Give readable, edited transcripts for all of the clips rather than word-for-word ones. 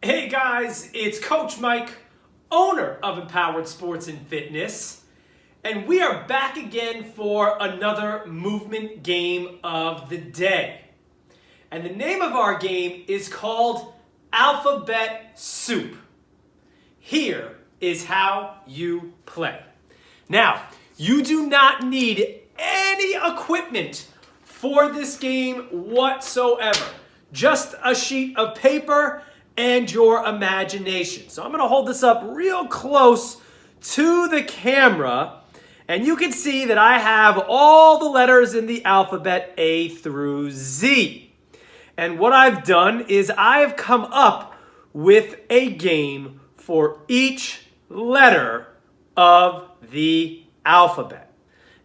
Hey guys, it's Coach Mike, owner of Empowered Sports and Fitness, and we are back again for another movement game of the day. And the name of our game is called Alphabet Soup. Here is how you play. Now, you do not need any equipment for this game whatsoever. Just a sheet of paper and your imagination. So I'm going to hold this up real close to the camera, and you can see that I have all the letters in the alphabet A through Z. And what I've done is I've come up with a game for each letter of the alphabet.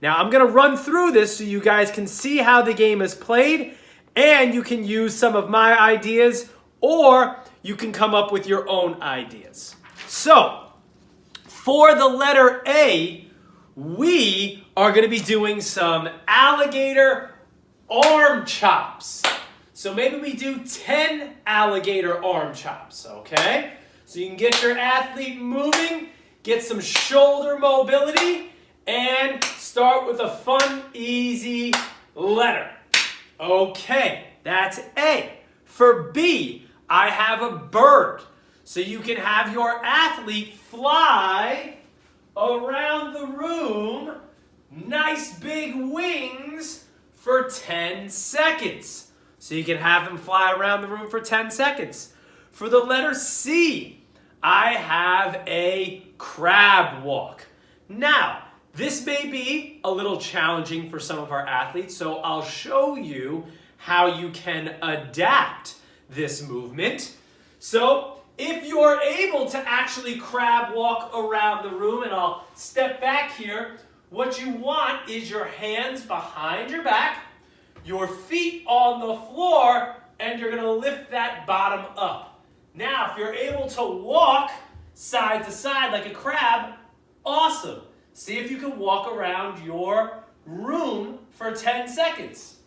Now I'm going to run through this so you guys can see how the game is played, and you can use some of my ideas, or you can come up with your own ideas. So, for the letter A, we are going to be doing some alligator arm chops. So maybe we do 10 alligator arm chops, okay? So you can get your athlete moving, get some shoulder mobility, and start with a fun, easy letter. Okay, that's A. For B, I have a bird. So you can have your athlete fly around the room, nice big wings for 10 seconds. So you can have them fly around the room for 10 seconds. For the letter C, I have a crab walk. Now, this may be a little challenging for some of our athletes, so I'll show you how you can adapt this movement. So if you're able to actually crab walk around the room, and I'll step back here, what you want is your hands behind your back, your feet on the floor, and you're going to lift that bottom up. Now, if you're able to walk side to side like a crab, awesome. See if you can walk around your room for 10 seconds.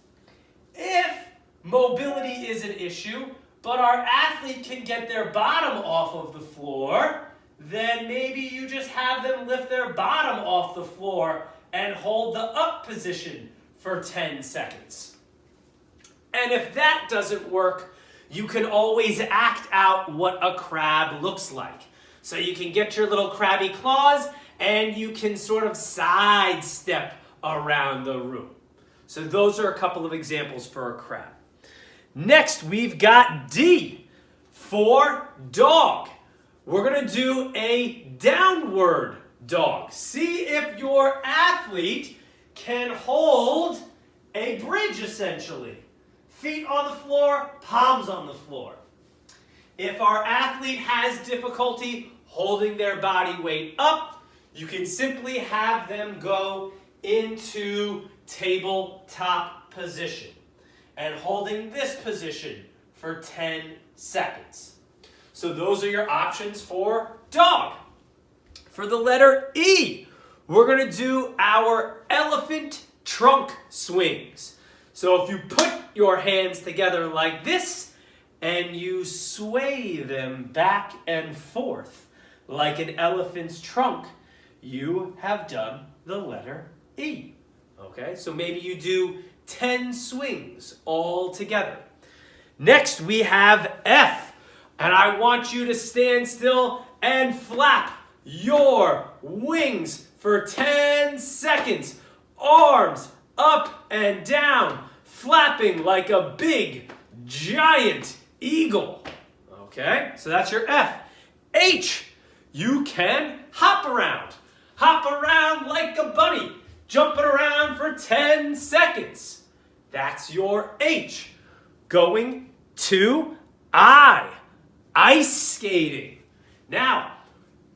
If mobility is an issue, but our athlete can get their bottom off of the floor, then maybe you just have them lift their bottom off the floor and hold the up position for 10 seconds. And if that doesn't work, you can always act out what a crab looks like. So you can get your little crabby claws and you can sort of sidestep around the room. So those are a couple of examples for a crab. Next, we've got D for dog. We're going to do a downward dog. See if your athlete can hold a bridge, essentially. Feet on the floor, palms on the floor. If our athlete has difficulty holding their body weight up, you can simply have them go into tabletop position and holding this position for 10 seconds. So those are your options for dog. For the letter E, we're going to do our elephant trunk swings. So if you put your hands together like this and you sway them back and forth like an elephant's trunk, you have done the letter E. Okay, so maybe you do 10 swings all together. Next, we have F. And I want you to stand still and flap your wings for 10 seconds. Arms up and down, flapping like a big, giant eagle. Okay, so that's your F. H, you can hop around. Hop around like a bunny, jumping around for 10 seconds. That's your H. Going to I, ice skating. Now,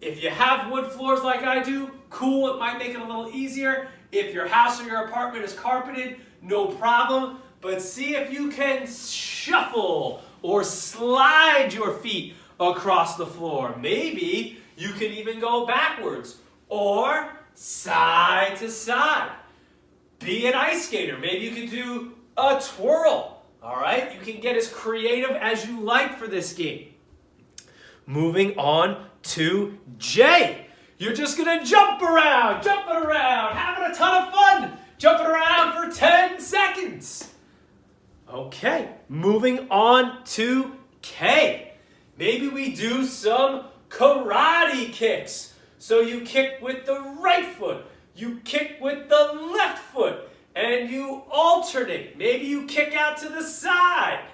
if you have wood floors like I do, cool, it might make it a little easier. If your house or your apartment is carpeted, no problem. But see if you can shuffle or slide your feet across the floor. Maybe you can even go backwards or side to side. Be an ice skater. Maybe you can do a twirl. All right? You can get as creative as you like for this game. Moving on to J. You're just gonna jumping around, having a ton of fun, jumping around for 10 seconds. Okay, moving on to K. Maybe we do some karate kicks. So you kick with the right foot, you kick with the left foot, and you alternate. Maybe you kick out to the side.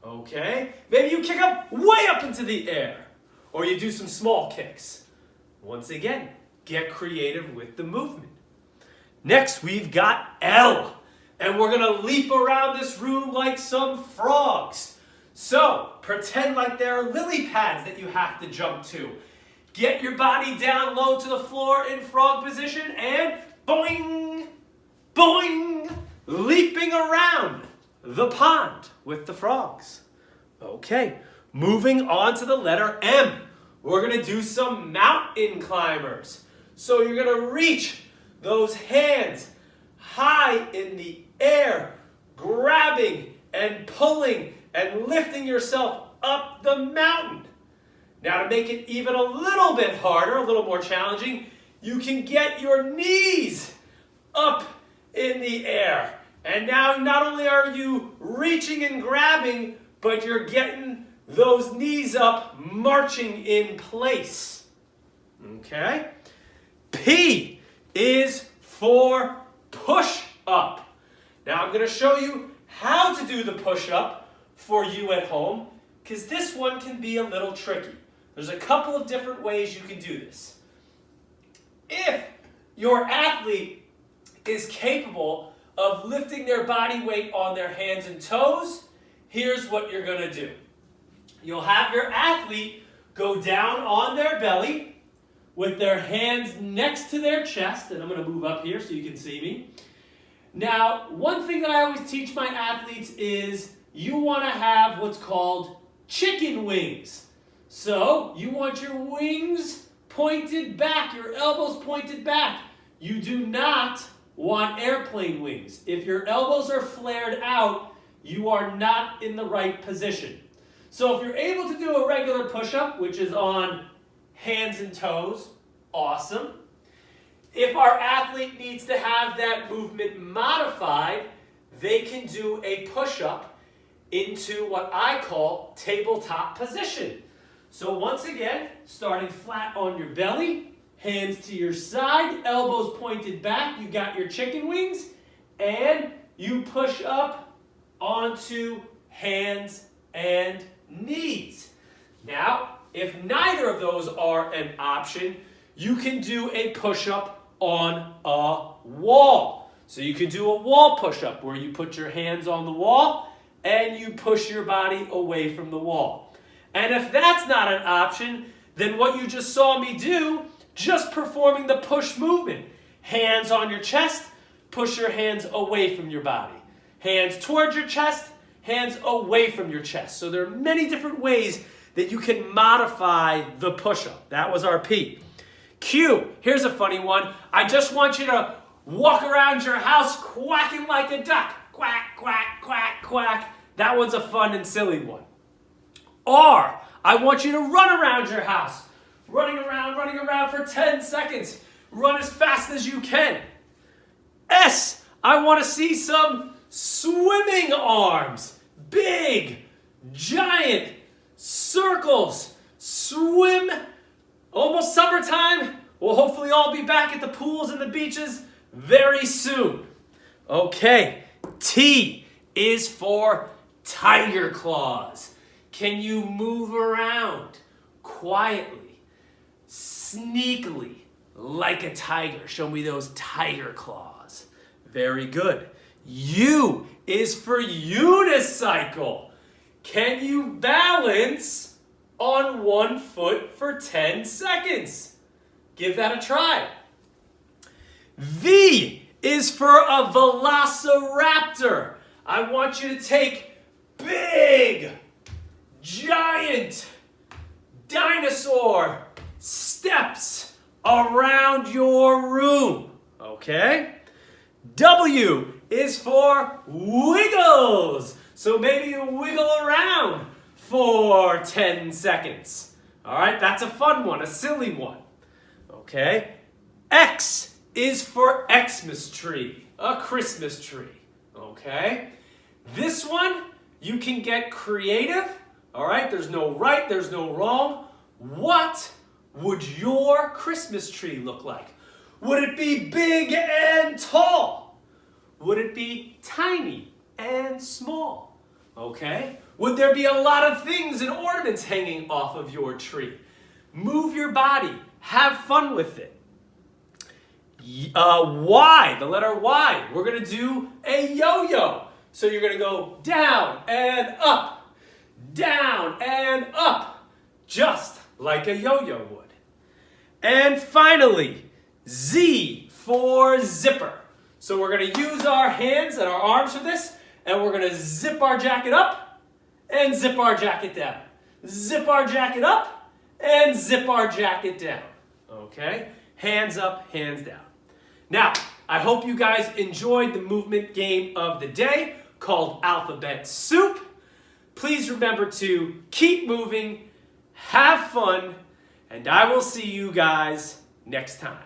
Okay, maybe you kick up way up into the air. Or you do some small kicks. Once again, get creative with the movement. Next, we've got L. And we're going to leap around this room like some frogs. So, pretend like there are lily pads that you have to jump to. Get your body down low to the floor in frog position and boing, boing, leaping around the pond with the frogs. Okay, moving on to the letter M. We're going to do some mountain climbers. So you're going to reach those hands high in the air, grabbing and pulling and lifting yourself up the mountain. Now to make it even a little bit harder, a little more challenging, you can get your knees up in the air. And now not only are you reaching and grabbing, but you're getting those knees up, marching in place. Okay? P is for push up. Now I'm going to show you how to do the push up for you at home, because this one can be a little tricky. There's a couple of different ways you can do this. If your athlete is capable of lifting their body weight on their hands and toes, here's what you're going to do. You'll have your athlete go down on their belly with their hands next to their chest, and I'm going to move up here so you can see me. Now, one thing that I always teach my athletes is you want to have what's called chicken wings. So, you want your wings pointed back, your elbows pointed back. You do not want airplane wings. If your elbows are flared out, you are not in the right position. So if you're able to do a regular push-up, which is on hands and toes, awesome. If our athlete needs to have that movement modified, they can do a push-up into what I call tabletop position. So once again, starting flat on your belly, hands to your side, elbows pointed back, you got your chicken wings, and you push up onto hands and knees. Now, if neither of those are an option, you can do a push-up on a wall. So you can do a wall push-up where you put your hands on the wall and you push your body away from the wall. And if that's not an option, then what you just saw me do, just performing the push movement. Hands on your chest, push your hands away from your body. Hands towards your chest, hands away from your chest. So there are many different ways that you can modify the push-up. That was our P. Q, here's a funny one. I just want you to walk around your house quacking like a duck. Quack, quack, quack, quack. That one's a fun and silly one. R, I want you to run around your house. Running around for 10 seconds. Run as fast as you can. S, I want to see some swimming arms. Big, giant circles. Swim. Almost summertime. We'll hopefully all be back at the pools and the beaches very soon. Okay, T is for tiger claws. Can you move around quietly, sneakily, like a tiger? Show me those tiger claws. Very good. U is for unicycle. Can you balance on one foot for 10 seconds? Give that a try. V is for a velociraptor. I want you to take big, giant dinosaur steps around your room. Okay? W is for wiggles. So maybe you wiggle around for 10 seconds. All right, that's a fun one, a silly one. Okay, X is for Xmas tree, a Christmas tree. Okay, this one, you can get creative. All right, there's no right, there's no wrong. What would your Christmas tree look like? Would it be big and tall? Would it be tiny and small? Okay, would there be a lot of things and ornaments hanging off of your tree? Move your body, have fun with it. Y, the letter Y, we're gonna do a yo-yo. So you're gonna go down and up, just like a yo-yo would. And finally, Z for zipper. So we're gonna use our hands and our arms for this, and we're gonna zip our jacket up and zip our jacket down. Zip our jacket up and zip our jacket down. Okay? Hands up, hands down. Now, I hope you guys enjoyed the movement game of the day called Alphabet Soup. Please remember to keep moving, have fun, and I will see you guys next time.